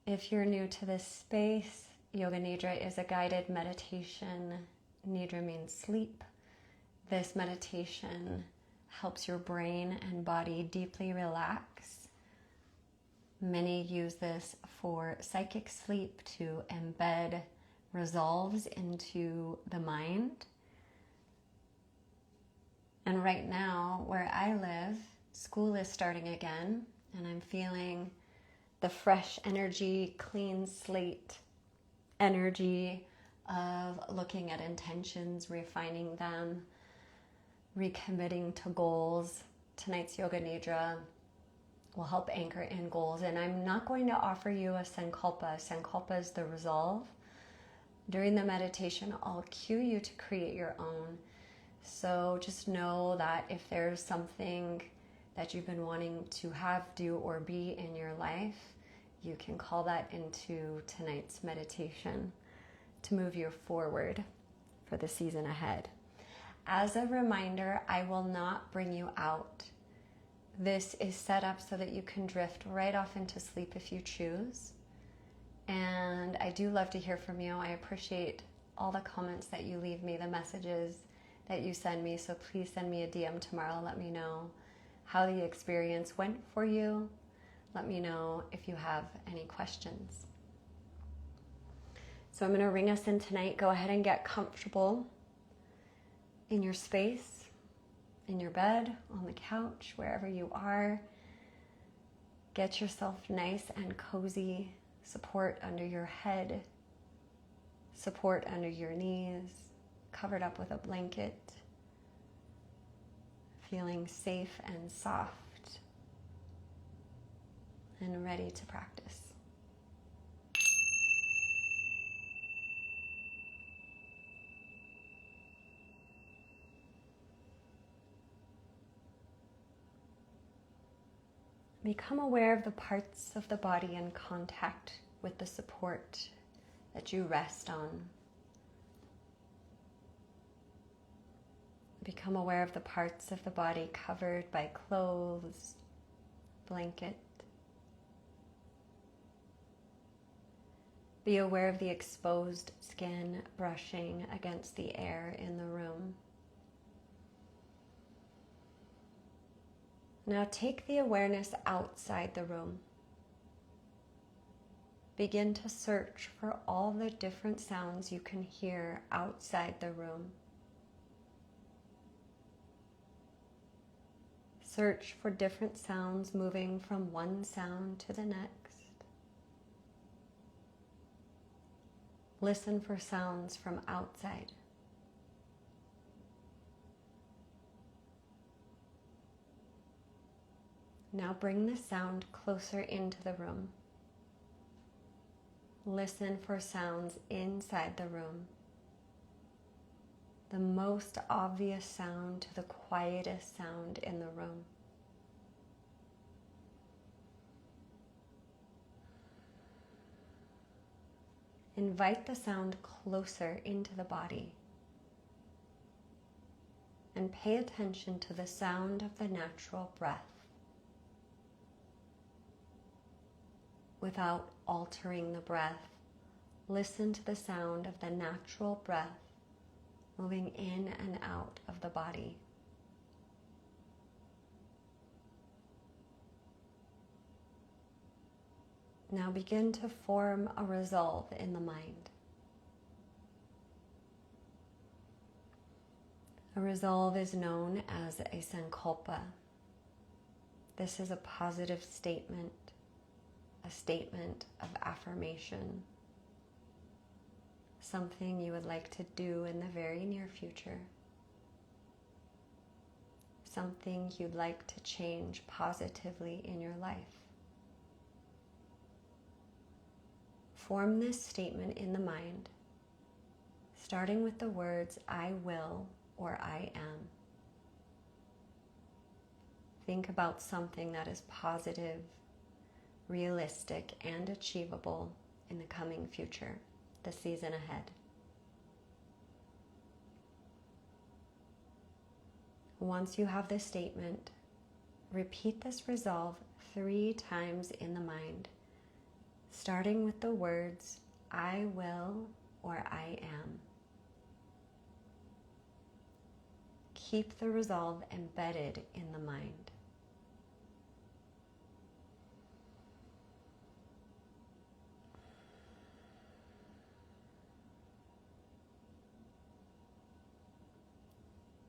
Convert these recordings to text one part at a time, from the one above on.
If you're new to this space, Yoga Nidra is a guided meditation. Nidra means sleep. This meditation helps your brain and body deeply relax. Many use this for psychic sleep to embed resolves into the mind. And right now, where I live, school is starting again, and I'm feeling the fresh energy, clean slate energy of looking at intentions, refining them, recommitting to goals. Tonight's Yoga Nidra will help anchor in goals. And I'm not going to offer you a sankalpa. Sankalpa is the resolve. During the meditation, I'll cue you to create your own. So just know that if there's something that you've been wanting to have, do, or be in your life, you can call that into tonight's meditation to move you forward for the season ahead. As a reminder, I will not bring you out. This is set up so that you can drift right off into sleep if you choose. And I do love to hear from you. I appreciate all the comments that you leave me, the messages that you send me. So please send me a DM tomorrow. Let me know how the experience went for you. Let me know if you have any questions. So I'm going to ring us in tonight. Go ahead and get comfortable in your space, in your bed, on the couch, wherever you are. Get yourself nice and cozy. Support under your head, support under your knees, covered up with a blanket, feeling safe and soft and ready to practice. Become aware of the parts of the body in contact with the support that you rest on. Become aware of the parts of the body covered by clothes, blanket. Be aware of the exposed skin brushing against the air in the room. Now take the awareness outside the room. Begin to search for all the different sounds you can hear outside the room. Search for different sounds moving from one sound to the next. Listen for sounds from outside. Now bring the sound closer into the room. Listen for sounds inside the room. The most obvious sound to the quietest sound in the room. Invite the sound closer into the body. And pay attention to the sound of the natural breath. Without altering the breath, listen to the sound of the natural breath moving in and out of the body. Now begin to form a resolve in the mind. A resolve is known as a sankalpa. This is a positive statement, a statement of affirmation, something you would like to do in the very near future, something you'd like to change positively in your life. Form this statement in the mind, starting with the words I will or I am. Think about something that is positive, realistic, and achievable in the coming future, the season ahead. Once you have this statement, repeat this resolve 3 times in the mind, starting with the words I will or I am. Keep the resolve embedded in the mind.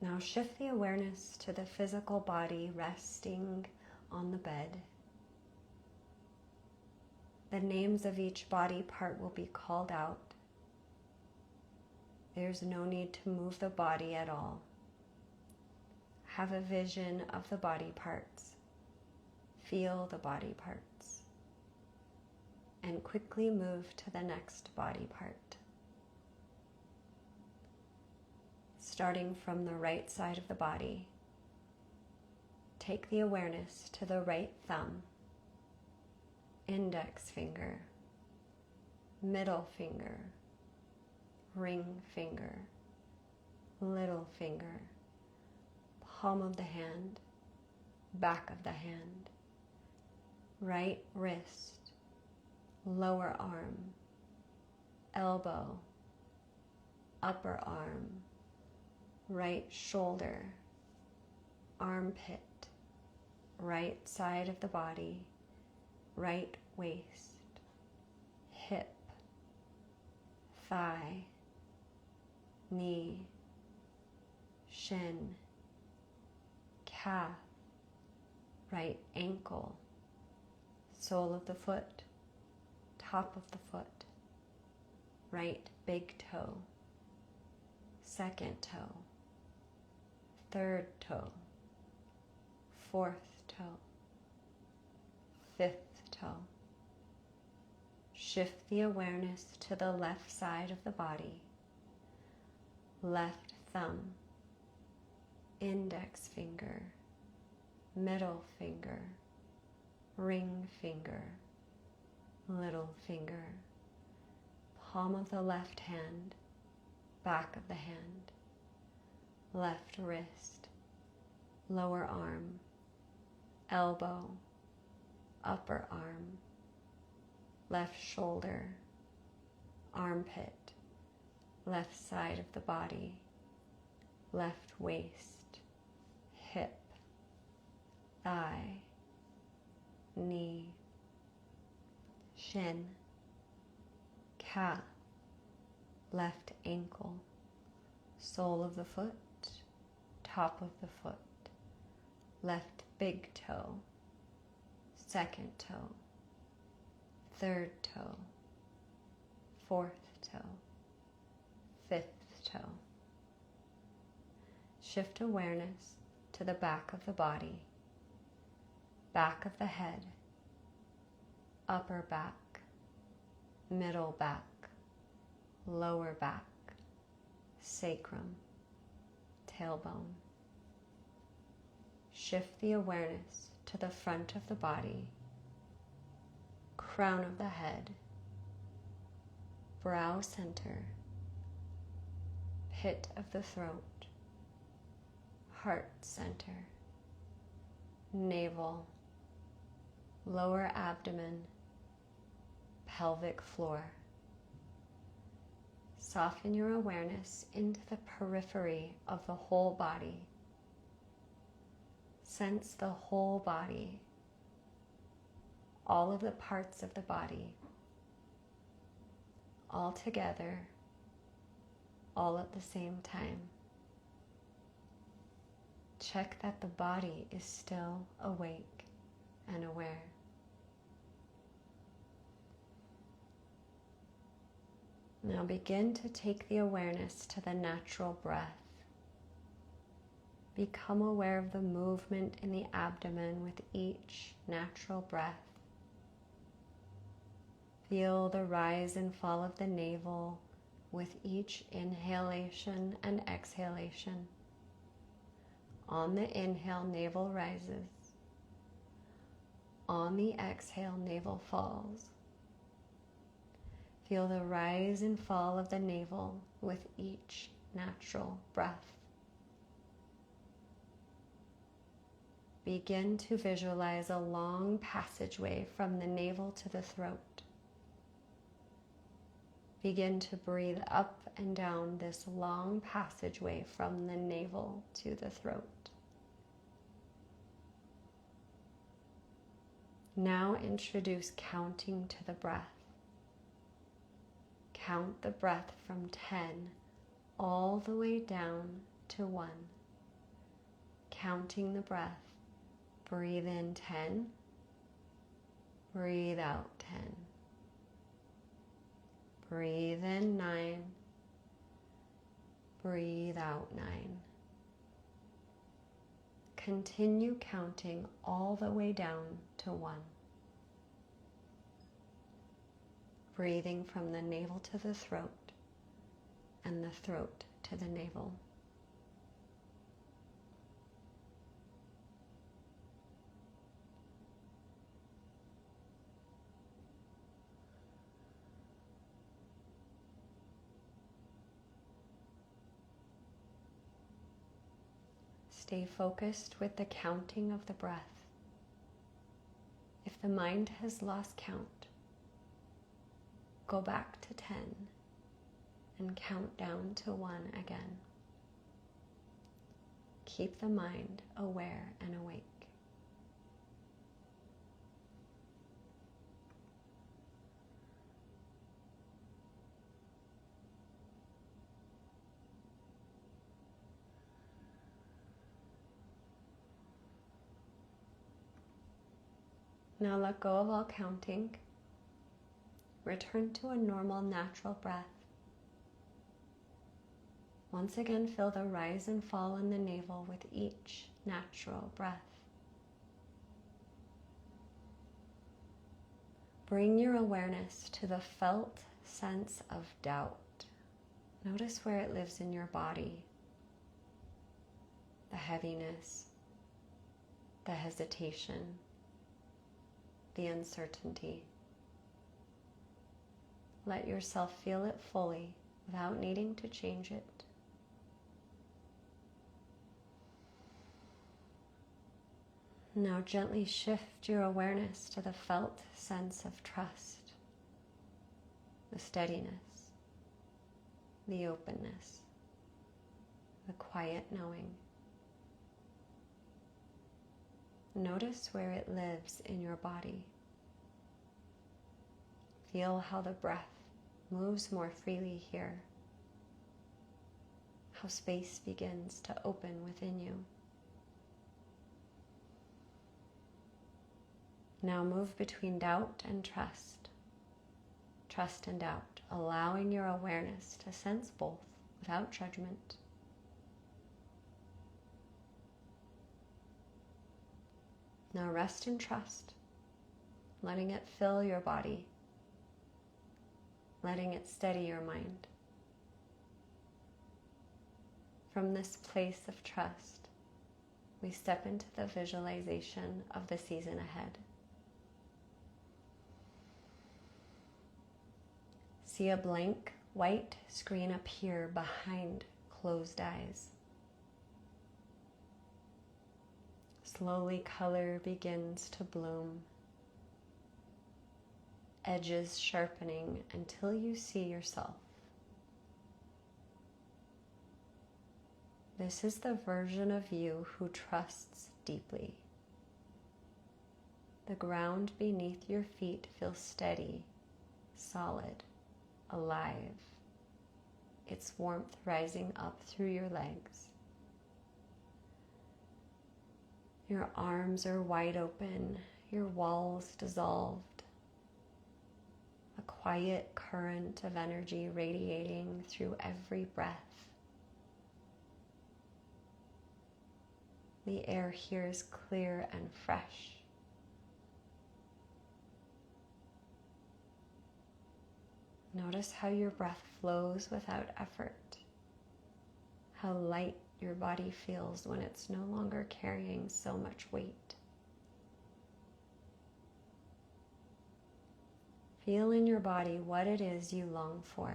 Now shift the awareness to the physical body resting on the bed. The names of each body part will be called out. There's no need to move the body at all. Have a vision of the body parts. Feel the body parts. And quickly move to the next body part. Starting from the right side of the body, take the awareness to the right thumb, index finger, middle finger, ring finger, little finger, palm of the hand, back of the hand, right wrist, lower arm, elbow, upper arm, right shoulder, armpit, right side of the body, right waist, hip, thigh, knee, shin, calf, right ankle, sole of the foot, top of the foot, right big toe, second toe, third toe, fourth toe, fifth toe. Shift the awareness to the left side of the body, left thumb, index finger, middle finger, ring finger, little finger, palm of the left hand, back of the hand, left wrist, lower arm, elbow, upper arm, left shoulder, armpit, left side of the body, left waist, hip, thigh, knee, shin, calf, left ankle, sole of the foot, top of the foot, left big toe, second toe, third toe, fourth toe, fifth toe. Shift awareness to the back of the body, back of the head, upper back, middle back, lower back, sacrum, tailbone. Shift the awareness to the front of the body, crown of the head, brow center, pit of the throat, heart center, navel, lower abdomen, pelvic floor. Soften your awareness into the periphery of the whole body. Sense the whole body, all of the parts of the body, all together, all at the same time. Check that the body is still awake and aware. Now begin to take the awareness to the natural breath. Become aware of the movement in the abdomen with each natural breath. Feel the rise and fall of the navel with each inhalation and exhalation. On the inhale, navel rises. On the exhale, navel falls. Feel the rise and fall of the navel with each natural breath. Begin to visualize a long passageway from the navel to the throat. Begin to breathe up and down this long passageway from the navel to the throat. Now introduce counting to the breath. Count the breath from 10 all the way down to 1. Counting the breath. Breathe in 10. Breathe out 10. Breathe in 9. Breathe out 9. Continue counting all the way down to 1. Breathing from the navel to the throat and the throat to the navel. Stay focused with the counting of the breath. If the mind has lost count, go back to 10 and count down to 1 again. Keep the mind aware and awake. Now let go of all counting. Return to a normal, natural breath. Once again, feel the rise and fall in the navel with each natural breath. Bring your awareness to the felt sense of doubt. Notice where it lives in your body. The heaviness, the hesitation, the uncertainty. Let yourself feel it fully without needing to change it. Now gently shift your awareness to the felt sense of trust, the steadiness, the openness, the quiet knowing. Notice where it lives in your body. Feel how the breath moves more freely here, how space begins to open within you. Now move between doubt and trust and doubt, allowing your awareness to sense both without judgment. Now rest in trust, letting it fill your body, letting it steady your mind. From this place of trust, we step into the visualization of the season ahead. See a blank white screen appear behind closed eyes. Slowly, color begins to bloom, edges sharpening until you see yourself. This is the version of you who trusts deeply. The ground beneath your feet feels steady, solid, alive, its warmth rising up through your legs. Your arms are wide open, your walls dissolved. A quiet current of energy radiating through every breath. The air here is clear and fresh. Notice how your breath flows without effort, how light your body feels when it's no longer carrying so much weight. Feel in your body what it is you long for.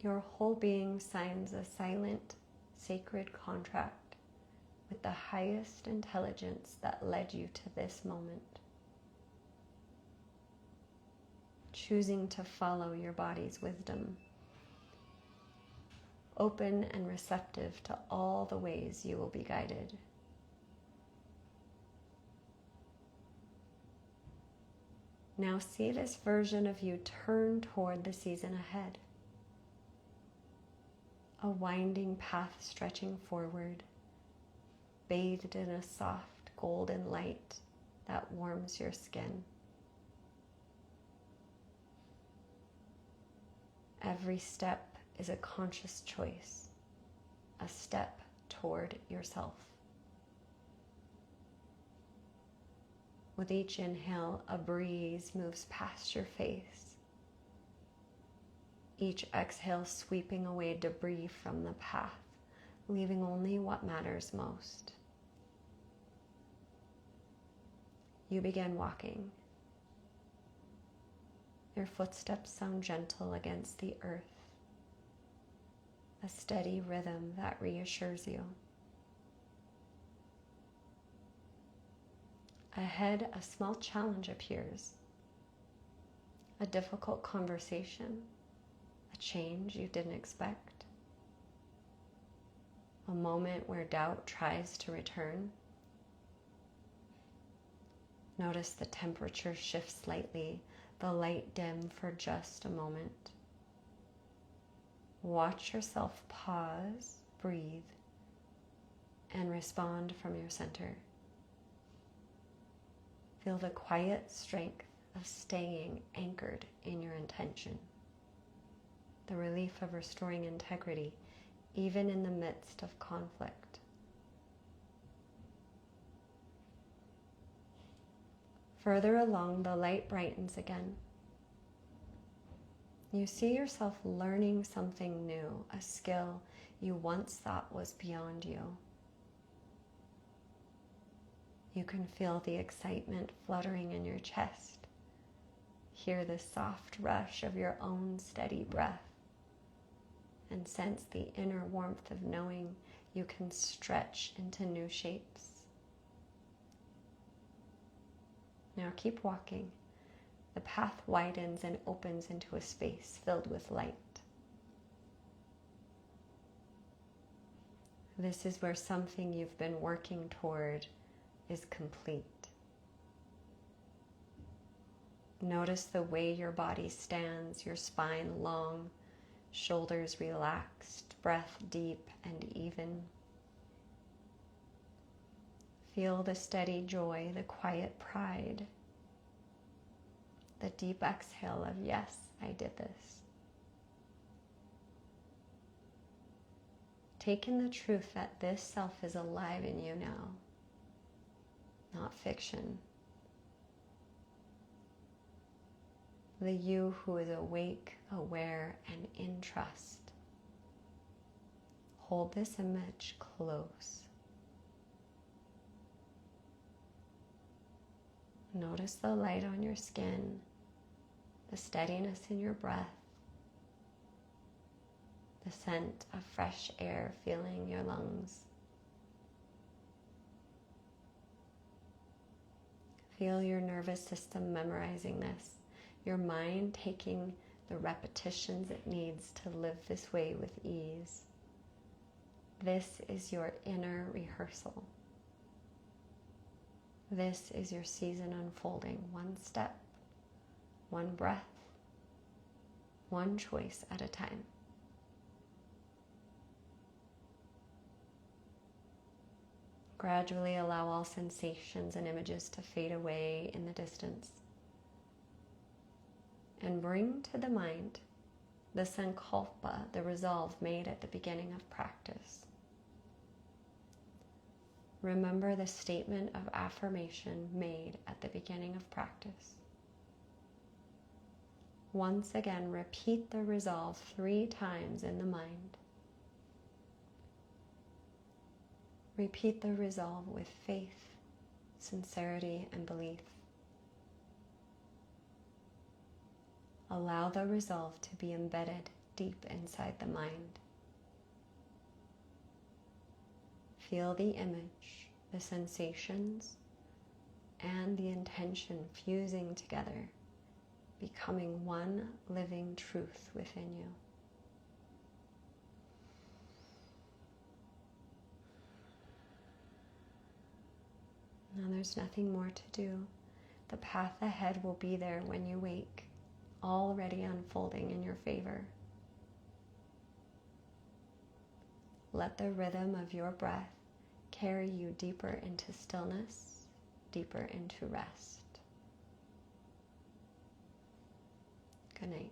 Your whole being signs a silent, sacred contract with the highest intelligence that led you to this moment. choosing to follow your body's wisdom, open and receptive to all the ways you will be guided. Now see this version of you turn toward the season ahead. A winding path stretching forward, bathed in a soft golden light that warms your skin. Every step is a conscious choice, a step toward yourself. With each inhale, a breeze moves past your face. Each exhale sweeping away debris from the path, leaving only what matters most. You begin walking. Your footsteps sound gentle against the earth, a steady rhythm that reassures you. Ahead, a small challenge appears, a difficult conversation, a change you didn't expect, a moment where doubt tries to return. Notice the temperature shift slightly, the light dim for just a moment. Watch yourself pause, breathe, and respond from your center. Feel the quiet strength of staying anchored in your intention, the relief of restoring integrity even in the midst of conflict. Further along, the light brightens again. You see yourself learning something new, a skill you once thought was beyond you. You can feel the excitement fluttering in your chest. Hear the soft rush of your own steady breath, and sense the inner warmth of knowing you can stretch into new shapes. Now keep walking. The path widens and opens into a space filled with light. This is where something you've been working toward is complete. Notice the way your body stands, your spine long, shoulders relaxed, breath deep and even. Feel the steady joy, the quiet pride, the deep exhale of yes, I did this. Take in the truth that this self is alive in you now, not fiction. The you who is awake, aware, and in trust. Hold this image close. Notice the light on your skin, the steadiness in your breath, the scent of fresh air filling your lungs. Feel your nervous system memorizing this, your mind taking the repetitions it needs to live this way with ease. This is your inner rehearsal. This is your season unfolding, one step, one breath, one choice at a time. Gradually allow all sensations and images to fade away in the distance. And bring to the mind the sankalpa, the resolve made at the beginning of practice. Remember the statement of affirmation made at the beginning of practice. Once again, repeat the resolve 3 times in the mind. Repeat the resolve with faith, sincerity, and belief. Allow the resolve to be embedded deep inside the mind. Feel the image, the sensations, and the intention fusing together, becoming one living truth within you. Now there's nothing more to do. The path ahead will be there when you wake, already unfolding in your favor. Let the rhythm of your breath carry you deeper into stillness, deeper into rest. Good night.